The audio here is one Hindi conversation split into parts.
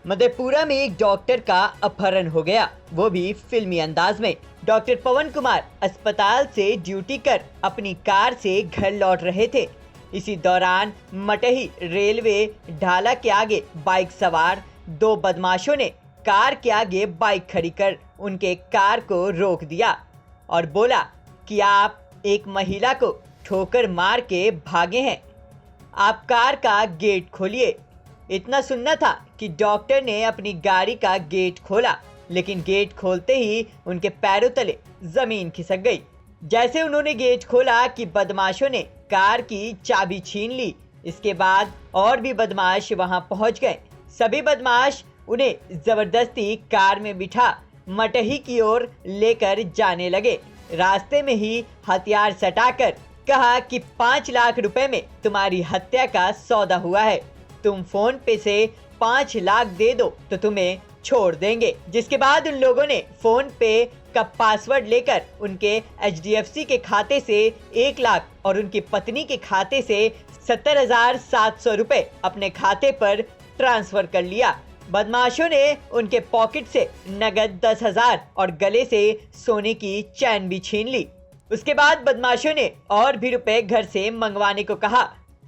मधेपुरा में एक डॉक्टर का अपहरण हो गया, वो भी फिल्मी अंदाज में। डॉक्टर पवन कुमार अस्पताल से ड्यूटी कर अपनी कार से घर लौट रहे थे। इसी दौरान मटही रेलवे ढाला के आगे बाइक सवार दो बदमाशों ने कार के आगे बाइक खड़ी कर उनके कार को रोक दिया और बोला कि आप एक महिला को ठोकर मार के भागे हैं, आप कार का गेट खोलिए। इतना सुनना था कि डॉक्टर ने अपनी गाड़ी का गेट खोला, लेकिन गेट खोलते ही उनके पैरों तले जमीन खिसक गई। जैसे उन्होंने गेट खोला कि बदमाशों ने कार की चाबी छीन ली। इसके बाद और भी बदमाश वहां पहुंच गए। सभी बदमाश उन्हें जबरदस्ती कार में बिठा मटही की ओर लेकर जाने लगे। रास्ते में ही हथियार सटाकर कहा कि 5 लाख रुपए में तुम्हारी हत्या का सौदा हुआ है, तुम फोन पे से 5 लाख दे दो तो तुम्हें छोड़ देंगे। जिसके बाद उन लोगों ने फोन पे का पासवर्ड लेकर उनके HDFC के खाते से 1 लाख और उनकी पत्नी के खाते से 70,700 रुपए अपने खाते पर ट्रांसफर कर लिया। बदमाशों ने उनके पॉकेट से नगद 10,000 और गले से सोने की चैन भी छीन ली। उसके बाद बदमाशों ने और भी रुपए घर से मंगवाने को कहा।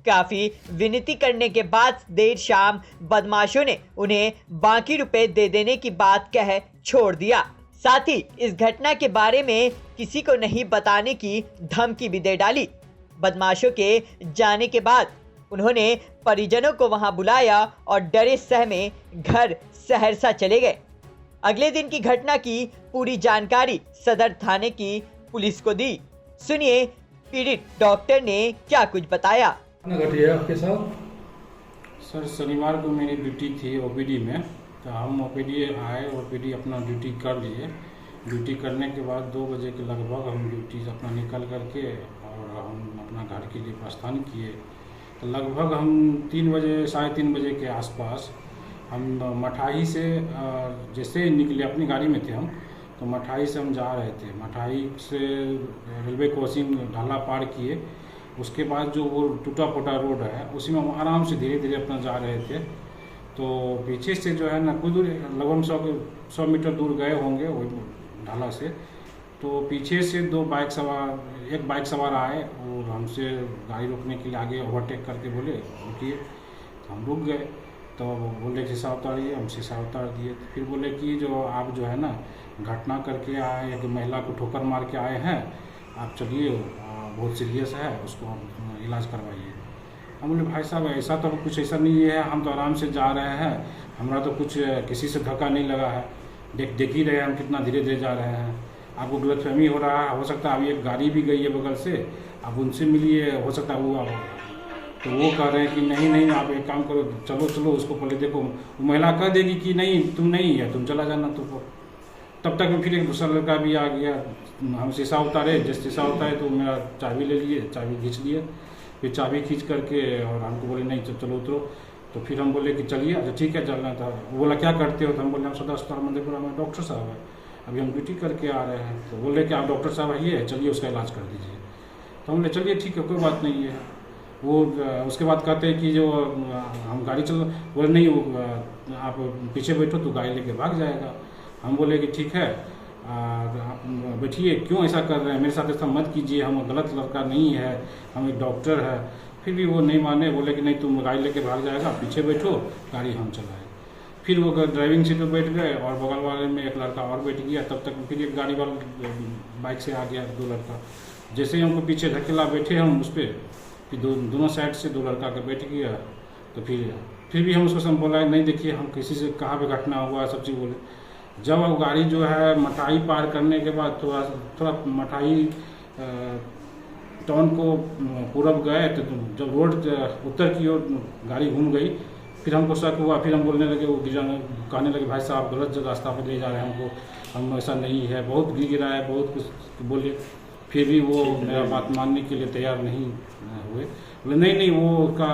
काफी विनती करने के बाद देर शाम बदमाशों ने उन्हें बाकी रुपए दे देने की बात कह छोड़ दिया। साथ ही इस घटना के बारे में किसी को नहीं बताने की धमकी भी दे डाली। बदमाशों के जाने के बाद उन्होंने परिजनों को वहां बुलाया और डरे सहमे घर सहरसा चले गए। अगले दिन की घटना की पूरी जानकारी सदर थाने की पुलिस को दी। सुनिए पीड़ित डॉक्टर ने क्या कुछ बताया। घटिया आपके साथ? सर शनिवार को मेरी ड्यूटी थी OPD में, तो हम OPD आए, OPD अपना ड्यूटी कर लिए। ड्यूटी करने के बाद 2 बजे के लगभग हम ड्यूटी से अपना निकल करके और हम अपना घर के लिए प्रस्थान किए। तो लगभग हम 3 बजे 3:30 बजे के आसपास हम मठाही से जैसे निकले, अपनी गाड़ी में थे हम, तो मठाही से हम जा रहे थे। मठाही से रेलवे क्रॉसिंग ढाला पार किए, उसके बाद जो वो टूटा फूटा रोड है उसी में हम आराम से धीरे धीरे अपना जा रहे थे। तो पीछे से जो है ना कुछ दूर, लगभग 100 मीटर दूर गए होंगे वो ढाला से, तो पीछे से एक बाइक सवार आए और हमसे गाड़ी रोकने के लिए आगे ओवरटेक करके बोले रुकिए, तो हम रुक गए। तो बोले शीशा उतारिए, हम शीशा उतार दिए। तो फिर बोले कि जो आप जो है ना घटना करके आए, एक महिला को ठोकर मार के आए हैं, आप चलिए, बहुत सीरियस है, उसको हम इलाज करवाइए। हम बोले भाई साहब ऐसा तो कुछ ऐसा नहीं है, हम तो आराम से जा रहे हैं, हमारा तो कुछ किसी से धक्का नहीं लगा है, देख ही रहे हैं हम कितना धीरे धीरे जा रहे हैं, आपको गलतफहमी हो रहा है, हो सकता है अभी एक गाड़ी भी गई है बगल से, आप उनसे मिलिए, हो सकता है वो। तो वो कह रहे हैं कि नहीं आप एक काम करो, चलो उसको पहले देखो। वो महिला कह देगी कि नहीं तुम नहीं है, तुम चला जाना। तो तब तक में फिर एक दूसरा लड़का भी आ गया, हम शीशा उतारे, जैसे शीशा उतारे तो मेरा चाबी ले लिए, चाबी खींच लिए। फिर चाबी खींच करके और हमको बोले नहीं चलो उतरो। तो फिर हम बोले कि चलिए, अच्छा ठीक है चलना था। वो बोला क्या करते हो? तो हम बोले हम सदर अस्पताल मधेपुरा में डॉक्टर साहब है, अभी हम ड्यूटी करके आ रहे हैं। तो बोले कि आप डॉक्टर साहब आइए, चलिए उसका इलाज कर दीजिए। तो हम बोले चलिए ठीक है, कोई बात नहीं है। वो उसके बाद कहते हैं कि जो हम गाड़ी चल, बोले नहीं वो आप पीछे बैठो तो गाड़ी लेके भाग जाएगा। हम बोले कि ठीक है आप बैठिए, क्यों ऐसा कर रहे हैं, मेरे साथ ऐसा मत कीजिए, हम गलत लड़का नहीं है, हम एक डॉक्टर है। फिर भी वो नहीं माने, बोले कि नहीं तुम गाड़ी लेके भाग जाएगा, पीछे बैठो, गाड़ी हम चलाए। फिर वो ड्राइविंग सीट पर बैठ गए और बगल वाले में एक लड़का और बैठ गया। तब तक फिर एक गाड़ी वाला बाइक से आ गया, 2 लड़का। जैसे ही हमको पीछे धकेला, बैठे हम उस पर, फिर दोनों साइड से 2 लड़का के बैठ गया। तो फिर भी हम उसको बोला नहीं देखिए हम किसी से कहाँ पे घटना हुआ, सब चीज़ बोले। जब वो गाड़ी जो है मठाही पार करने के बाद थोड़ा मठाही टाउन को पूरब गए, तो जब रोड उत्तर की ओर गाड़ी घूम गई, फिर हमको शक हुआ। फिर हम बोलने लगे, वो कहने लगे भाई साहब गलत रास्ता पर ले जा रहे हैं हमको, हम ऐसा नहीं है, बहुत गिरा है, बहुत कुछ बोले। फिर भी वो मेरा बात मानने के लिए तैयार नहीं हुए। बोले नहीं वो उसका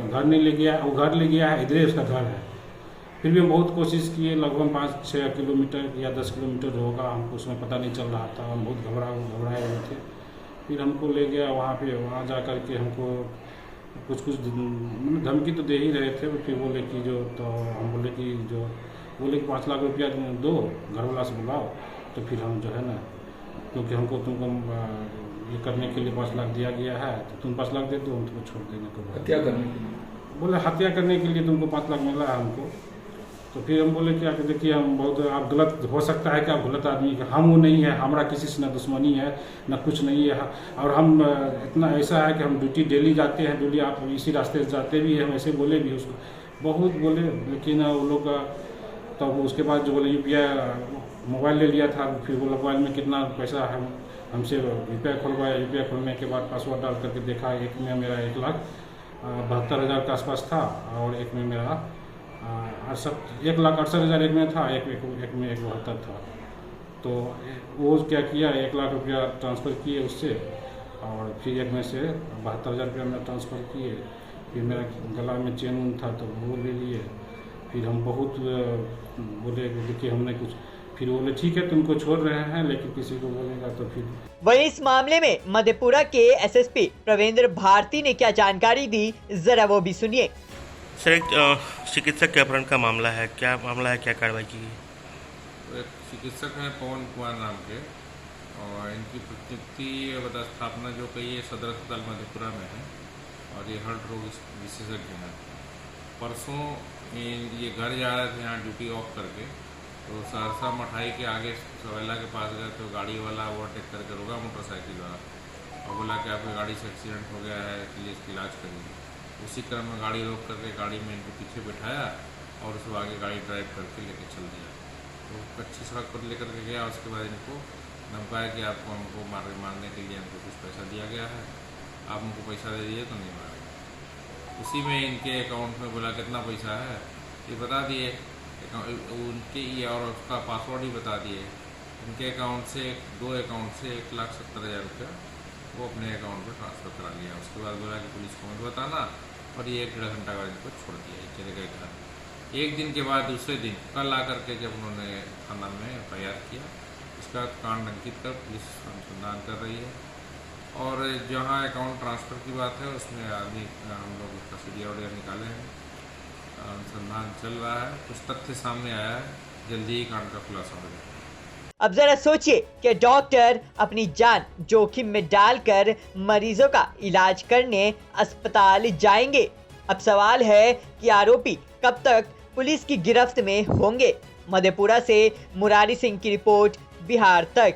घर नहीं ले गया, वो घर ले गया है, इधर उसका घर है। फिर भी हम बहुत कोशिश किए, लगभग 5-6 किलोमीटर या 10 किलोमीटर होगा, हमको उसमें पता नहीं चल रहा था, हम बहुत घबराए हुए थे। फिर हमको ले गया वहाँ जा कर के हमको कुछ मतलब धमकी तो दे ही रहे थे। फिर बोले कि जो, तो हम बोले कि जो, बोले कि 5 लाख रुपया दो, घर वाला से बुलाओ, तो फिर हम जो है ना, क्योंकि हमको तुमको ये करने के लिए 5 लाख दिया गया है, तो तुम 5 लाख दे दो, हम तुमको छोड़ देने को। हत्या करने के लिए? बोले हत्या करने के लिए तुमको 5 लाख मिला है हमको। तो फिर हम बोले कि आके देखिए, हम बहुत, आप गलत, हो सकता है कि आप गलत आदमी, हम वो नहीं है, हमारा किसी से ना दुश्मनी है ना कुछ नहीं है, और हम इतना ऐसा है कि हम ड्यूटी डेली जाते हैं, डेली आप इसी रास्ते से जाते भी हैं, हम ऐसे बोले भी उसको, बहुत बोले। लेकिन वो लोग तब उसके बाद जो बोले UPI मोबाइल ले लिया था, फिर बोला मोबाइल में कितना पैसा है, हमसे UPI खुलवाया। UPI खोलने के बाद पासवर्ड डाल करके देखा, एक में मेरा 1,72,000 के आसपास था, और एक में मेरा 1,68,000 एक में था, एक में 1,72 था। तो वो क्या किया, 1 लाख रुपया ट्रांसफ़र किए उससे, और फिर एक में से 72,000 रुपया में ट्रांसफ़र किए। फिर मेरा गला में चेन था, तो वो ले लिए। फिर हम बहुत बोले, देखिए हमने कुछ, फिर बोले ठीक है तुमको छोड़ रहे हैं, लेकिन किसी को बोलेगा तो फिर। वहीं इस मामले में मधेपुरा के SSP प्रवेंद्र भारती ने क्या जानकारी दी, जरा वो भी सुनिए। सर, एक चिकित्सक के अपहरण का मामला है, क्या मामला है, क्या कार्रवाई की गई? तो एक चिकित्सक हैं पवन कुमार नाम के, और इनकी प्रतिनियुक्ति पदस्थापना जो कही है सदर अस्पताल मधेपुरा में है, और ये हार्ट रोग विशेषज्ञ हैं। परसों ये घर जा रहे थे यहाँ ड्यूटी ऑफ करके, तो सहरसा मठाई के आगे सवेला के पास गए, तो गाड़ी वाला ओवरटेक करके रुका मोटरसाइकिल वाला, और बोला कि आपकी गाड़ी से एक्सीडेंट हो गया है, इसलिए इसकी इलाज करिए। उसी क्रम में गाड़ी रोक करके गाड़ी में इनको पीछे बिठाया, और उसको आगे गाड़ी ड्राइव करके लेके चल दिया। तो कच्ची सड़क पर लेकर के गया, उसके बाद इनको धमकाया कि आपको हमको मारने के लिए हमको कुछ पैसा दिया गया है, आप हमको पैसा दे दीजिए तो नहीं मारेंगे। उसी में इनके अकाउंट में बोला कितना पैसा है ये बता दिए, उनके ये और उसका पासवर्ड ही बता दिए। इनके अकाउंट से 2 अकाउंट से 1,70,000 रुपया वो अपने अकाउंट में ट्रांसफ़र करा लिया। उसके बाद बोला कि पुलिस को मत बताना, और ये 1-1.5 घंटा बाद इनको छोड़ दिया, चले गए घर। एक दिन के बाद दूसरे दिन कल आकर के जब उन्होंने थाना में FIR किया, इसका कांड अंकित कर पुलिस अनुसंधान कर रही है। और जहाँ अकाउंट ट्रांसफ़र की बात है, उसमें आदमी हम लोग उसका CDR निकाले हैं, अनुसंधान चल रहा है, कुछ तथ्य सामने आया है, जल्दी ही कांड का खुलासा हो जाएगा। अब जरा सोचिए कि डॉक्टर अपनी जान जोखिम में डालकर मरीजों का इलाज करने अस्पताल जाएंगे। अब सवाल है कि आरोपी कब तक पुलिस की गिरफ्त में होंगे। मधेपुरा से मुरारी सिंह की रिपोर्ट, बिहार तक।